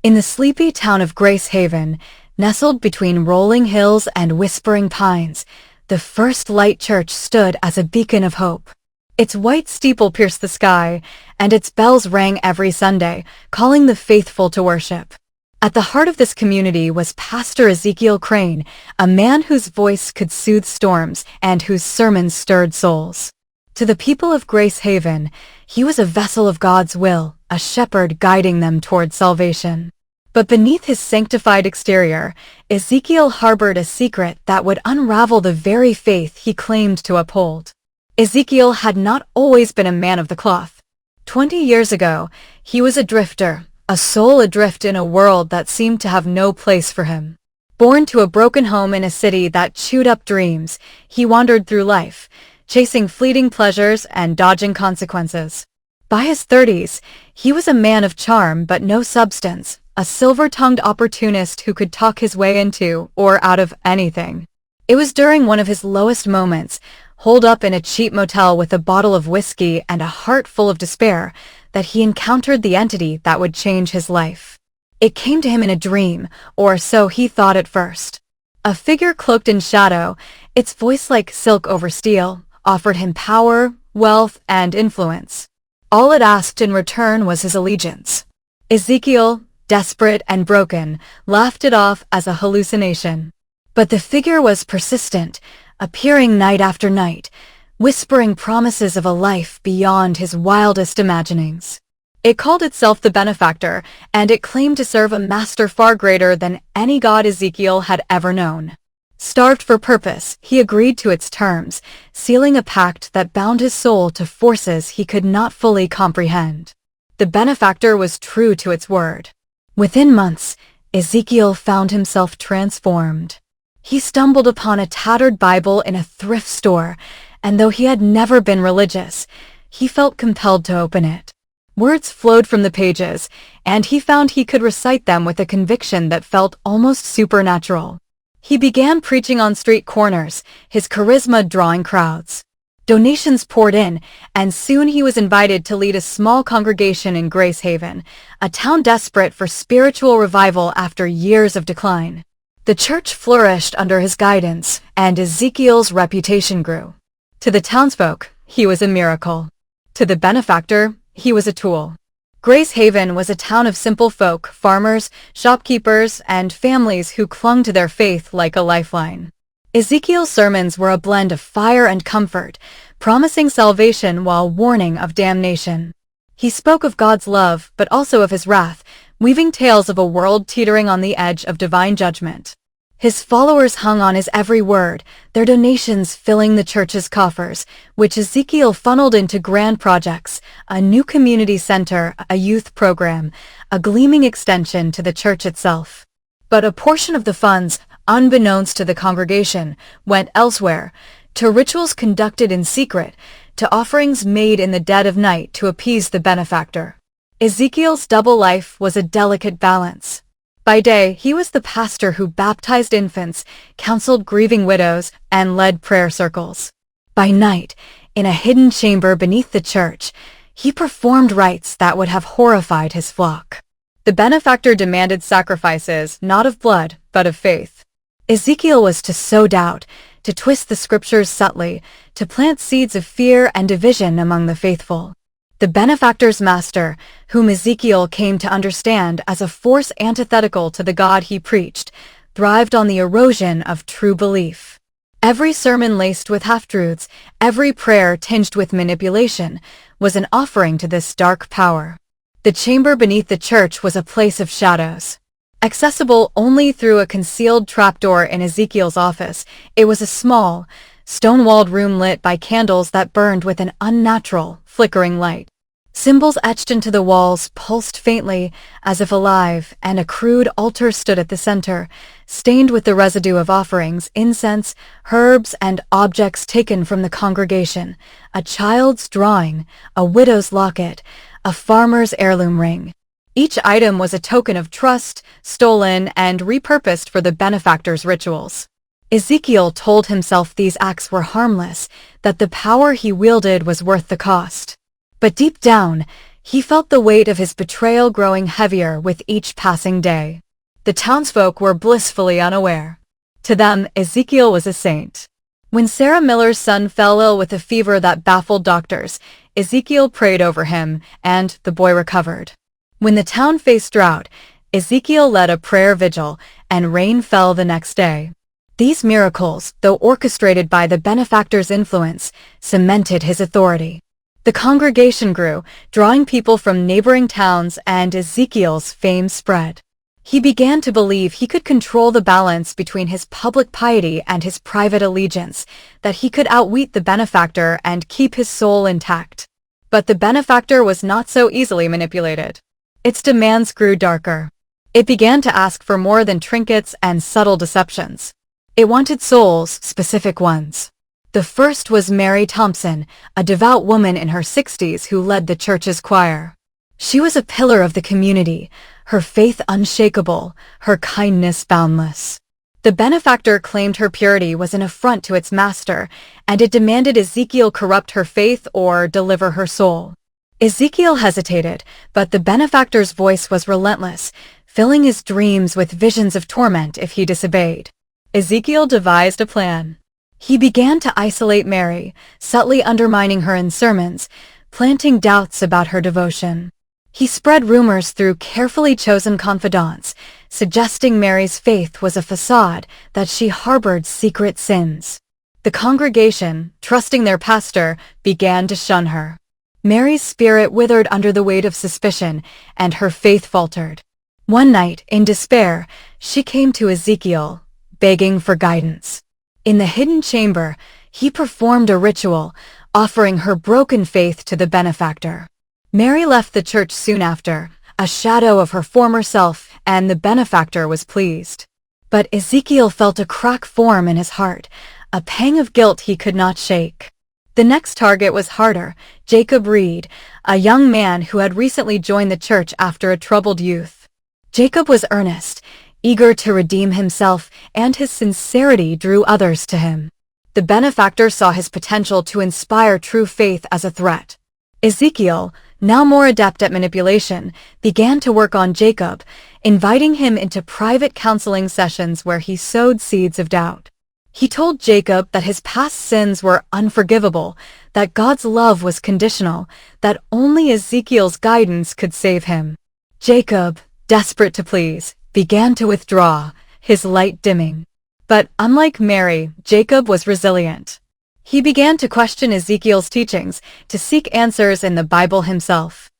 In the sleepy town of Gracehaven, nestled between rolling hills and whispering pines, the First Light Church stood as a beacon of hope. Its white steeple pierced the sky, and its bells rang every Sunday, calling the faithful to worship. At the heart of this community was Pastor Ezekiel Crane, a man whose voice could soothe storms and whose sermons stirred souls. To the people of Gracehaven, he was a vessel of God's will, a shepherd guiding them toward salvation. But beneath his sanctified exterior, Ezekiel harbored a secret that would unravel the very faith he claimed to uphold. Ezekiel had not always been a man of the cloth. 20 years ago, he was a drifter, a soul adrift in a world that seemed to have no place for him. Born to a broken home in a city that chewed up dreams, he wandered through life, chasing fleeting pleasures and dodging consequences. By his 30s, he was a man of charm but no substance, a silver-tongued opportunist who could talk his way into or out of anything. It was during one of his lowest moments, holed up in a cheap motel with a bottle of whiskey and a heart full of despair, that he encountered the entity that would change his life. It came to him in a dream, or so he thought at first. A figure cloaked in shadow, its voice like silk over steel, offered him power, wealth, and influence. All it asked in return was his allegiance. Ezekiel, desperate and broken, laughed it off as a hallucination. But the figure was persistent, appearing night after night, whispering promises of a life beyond his wildest imaginings. It called itself the Benefactor, and it claimed to serve a master far greater than any god Ezekiel had ever known. Starved for purpose, he agreed to its terms, sealing a pact that bound his soul to forces he could not fully comprehend. The Benefactor was true to its word. Within months, Ezekiel found himself transformed. He stumbled upon a tattered Bible in a thrift store, and though he had never been religious, he felt compelled to open it. Words flowed from the pages, and he found he could recite them with a conviction that felt almost supernatural. He began preaching on street corners, his charisma drawing crowds. Donations poured in, and soon he was invited to lead a small congregation in Gracehaven, a town desperate for spiritual revival after years of decline. The church flourished under his guidance, and Ezekiel's reputation grew. To the townsfolk, he was a miracle. To the Benefactor, he was a tool. Gracehaven was a town of simple folk, farmers, shopkeepers, and families who clung to their faith like a lifeline. Ezekiel's sermons were a blend of fire and comfort, promising salvation while warning of damnation. He spoke of God's love, but also of his wrath, weaving tales of a world teetering on the edge of divine judgment. His followers hung on his every word, their donations filling the church's coffers, which Ezekiel funneled into grand projects, a new community center, a youth program, a gleaming extension to the church itself. But a portion of the funds, unbeknownst to the congregation, went elsewhere, to rituals conducted in secret, to offerings made in the dead of night to appease the Benefactor. Ezekiel's double life was a delicate balance. By day, he was the pastor who baptized infants, counseled grieving widows, and led prayer circles. By night, in a hidden chamber beneath the church, he performed rites that would have horrified his flock. The Benefactor demanded sacrifices, not of blood, but of faith. Ezekiel was to sow doubt, to twist the scriptures subtly, to plant seeds of fear and division among the faithful. The Benefactor's master, whom Ezekiel came to understand as a force antithetical to the God he preached, thrived on the erosion of true belief. Every sermon laced with half-truths, every prayer tinged with manipulation, was an offering to this dark power. The chamber beneath the church was a place of shadows. Accessible only through a concealed trapdoor in Ezekiel's office, it was a small, stone-walled room lit by candles that burned with an unnatural, flickering light. Symbols etched into the walls pulsed faintly, as if alive, and a crude altar stood at the center, stained with the residue of offerings, incense, herbs, and objects taken from the congregation, a child's drawing, a widow's locket, a farmer's heirloom ring. Each item was a token of trust, stolen and repurposed for the Benefactor's rituals. Ezekiel told himself these acts were harmless, that the power he wielded was worth the cost. But deep down, He felt the weight of his betrayal growing heavier with each passing day. The townsfolk were blissfully unaware. To them, Ezekiel was a saint. When Sarah Miller's son fell ill with a fever that baffled doctors, Ezekiel prayed over him, and the boy recovered. When the town faced drought, Ezekiel led a prayer vigil, and rain fell the next day. These miracles, though orchestrated by the benefactor's influence, cemented his authority. The congregation grew, drawing people from neighboring towns, and Ezekiel's fame spread. He began to believe he could control the balance between his public piety and his private allegiance, that he could outwit the benefactor and keep his soul intact. But the benefactor was not so easily manipulated. Its demands grew darker. It began to ask for more than trinkets and subtle deceptions. It wanted souls, specific ones. The first was Mary Thompson, a devout woman in her 60s who led the church's choir. She was a pillar of the community, her faith unshakable, her kindness boundless. The benefactor claimed her purity was an affront to its master, and it demanded Ezekiel corrupt her faith or deliver her soul. Ezekiel hesitated, but the benefactor's voice was relentless, filling his dreams with visions of torment if he disobeyed. Ezekiel devised a plan. He began to isolate Mary, subtly undermining her in sermons, planting doubts about her devotion. He spread rumors through carefully chosen confidants, suggesting Mary's faith was a facade, that she harbored secret sins. The congregation, trusting their pastor, began to shun her. Mary's spirit withered under the weight of suspicion, and her faith faltered. One night, in despair, she came to Ezekiel, begging for guidance. In the hidden chamber, he performed a ritual, offering her broken faith to the benefactor. Mary left the church soon after, a shadow of her former self, and the benefactor was pleased. But Ezekiel felt a crack form in his heart, a pang of guilt he could not shake. The next target was harder, Jacob Reed, a young man who had recently joined the church after a troubled youth. Jacob was earnest, eager to redeem himself, and his sincerity drew others to him. The benefactor saw his potential to inspire true faith as a threat. Ezekiel, now more adept at manipulation, began to work on Jacob, inviting him into private counseling sessions where he sowed seeds of doubt. He told Jacob that his past sins were unforgivable, that God's love was conditional, that only Ezekiel's guidance could save him. Jacob, desperate to please, began to withdraw, his light dimming. But unlike Mary, Jacob was resilient. He began to question Ezekiel's teachings, to seek answers in the Bible himself.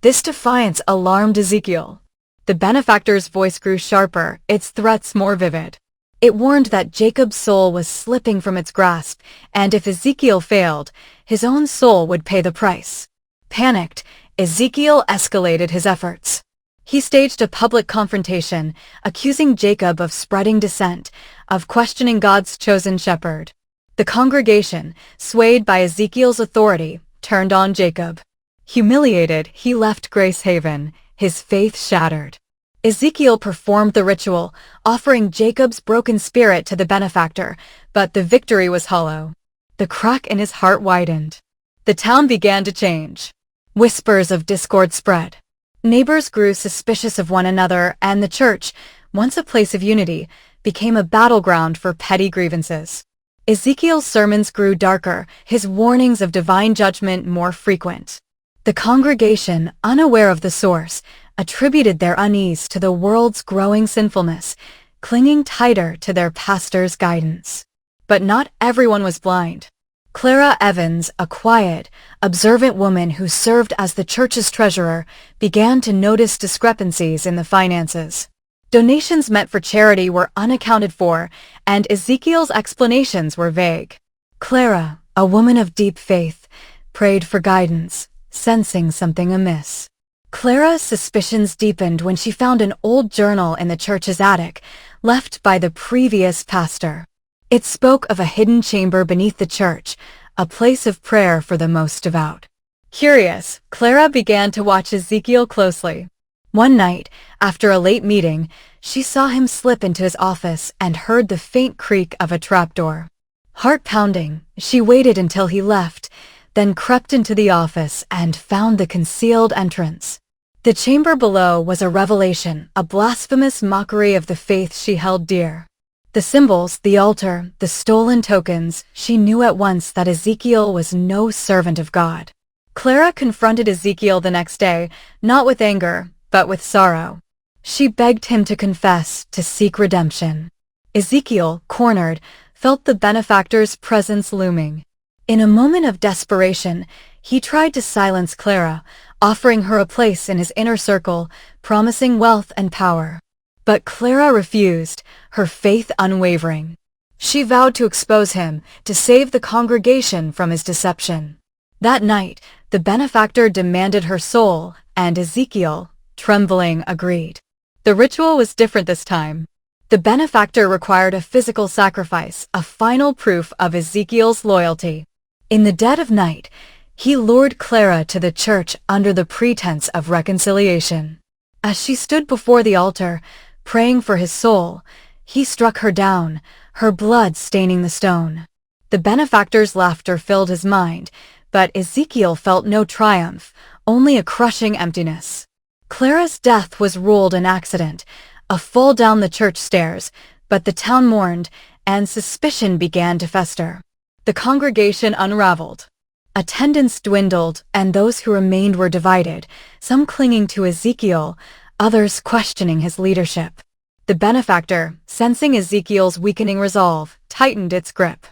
This defiance alarmed Ezekiel. The benefactor's voice grew sharper, its threats more vivid. It warned that Jacob's soul was slipping from its grasp, and if Ezekiel failed, his own soul would pay the price. Panicked, Ezekiel escalated his efforts. He staged a public confrontation, accusing Jacob of spreading dissent, of questioning God's chosen shepherd. The congregation, swayed by Ezekiel's authority, turned on Jacob. Humiliated, he left Gracehaven, his faith shattered. Ezekiel performed the ritual, offering Jacob's broken spirit to the benefactor, but the victory was hollow. The crack in his heart widened. The town began to change. Whispers of discord spread. Neighbors grew suspicious of one another, and the church, once a place of unity, became a battleground for petty grievances. Ezekiel's sermons grew darker, his warnings of divine judgment more frequent. The congregation, unaware of the source, attributed their unease to the world's growing sinfulness, clinging tighter to their pastor's guidance. But not everyone was blind. Clara Evans, a quiet, observant woman who served as the church's treasurer, began to notice discrepancies in the finances. Donations meant for charity were unaccounted for, and Ezekiel's explanations were vague. Clara, a woman of deep faith, prayed for guidance, sensing something amiss. Clara's suspicions deepened when she found an old journal in the church's attic, left by the previous pastor. It spoke of a hidden chamber beneath the church, a place of prayer for the most devout. Curious, Clara began to watch Ezekiel closely. One night, after a late meeting, she saw him slip into his office and heard the faint creak of a trapdoor. Heart pounding, she waited until he left, then crept into the office and found the concealed entrance. The chamber below was a revelation, a blasphemous mockery of the faith she held dear. The symbols, the altar, the stolen tokens, she knew at once that Ezekiel was no servant of God. Clara confronted Ezekiel the next day, not with anger, but with sorrow. She begged him to confess, to seek redemption. Ezekiel, cornered, felt the benefactor's presence looming. In a moment of desperation, he tried to silence Clara, offering her a place in his inner circle, promising wealth and power. But Clara refused, her faith unwavering. She vowed to expose him, to save the congregation from his deception. That night, the benefactor demanded her soul, and Ezekiel, trembling, agreed. The ritual was different this time. The benefactor required a physical sacrifice, a final proof of Ezekiel's loyalty. In the dead of night, he lured Clara to the church under the pretense of reconciliation. As she stood before the altar, praying for his soul, he struck her down, her blood staining the stone. The benefactor's laughter filled his mind, but Ezekiel felt no triumph, only a crushing emptiness. Clara's death was ruled an accident, a fall down the church stairs, but the town mourned, and suspicion began to fester. The congregation unraveled. Attendance dwindled, and those who remained were divided, some clinging to Ezekiel, others questioning his leadership. The benefactor, sensing Ezekiel's weakening resolve, tightened its grip.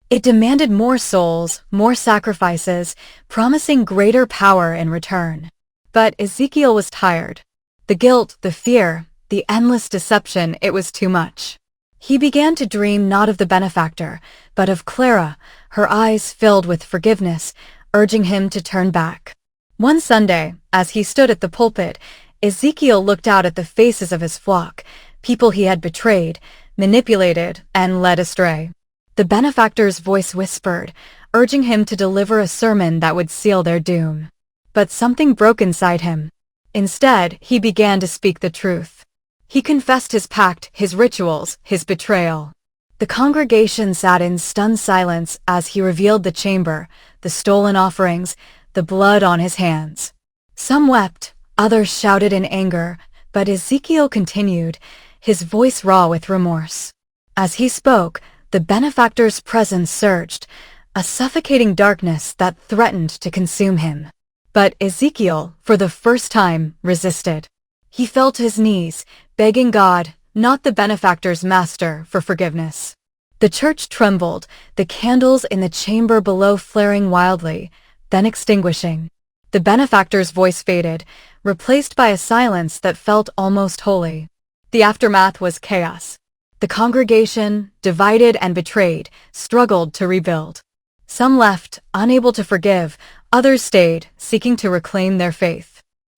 It demanded more souls, more sacrifices, promising greater power in return. But Ezekiel was tired. The guilt, the fear, the endless deception, it was too much. He began to dream not of the benefactor, but of Clara, her eyes filled with forgiveness, urging him to turn back. One Sunday, as he stood at the pulpit, Ezekiel looked out at the faces of his flock, people he had betrayed, manipulated, and led astray. The benefactor's voice whispered, urging him to deliver a sermon that would seal their doom. But something broke inside him. Instead, he began to speak the truth. He confessed his pact, his rituals, his betrayal. The congregation sat in stunned silence as he revealed the chamber, the stolen offerings, the blood on his hands. Some wept, others shouted in anger, but Ezekiel continued, his voice raw with remorse. As he spoke, the benefactor's presence surged, a suffocating darkness that threatened to consume him. But Ezekiel, for the first time, resisted. He fell to his knees, begging God, not the benefactor's master, for forgiveness. The church trembled, the candles in the chamber below flaring wildly, then extinguishing. The benefactor's voice faded, replaced by a silence that felt almost holy. The aftermath was chaos. The congregation, divided and betrayed, struggled to rebuild. Some left, unable to forgive, others stayed, seeking to reclaim their faith.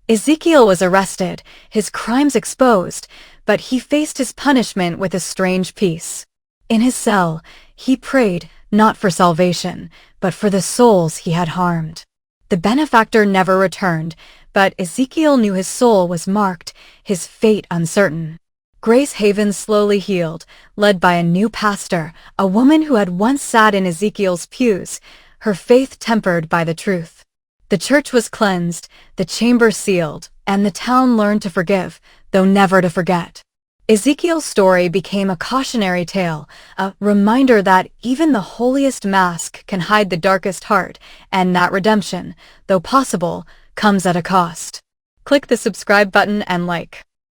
Ezekiel was arrested, his crimes exposed, but he faced his punishment with a strange peace. In his cell, he prayed, not for salvation, but for the souls he had harmed. The benefactor never returned, but Ezekiel knew his soul was marked, his fate uncertain. Gracehaven slowly healed, led by a new pastor, a woman who had once sat in Ezekiel's pews, her faith tempered by the truth. The church was cleansed, the chamber sealed, and the town learned to forgive, though never to forget. Ezekiel's story became a cautionary tale, a reminder that even the holiest mask can hide the darkest heart, and that redemption, though possible, comes at a cost. Click the subscribe button and like.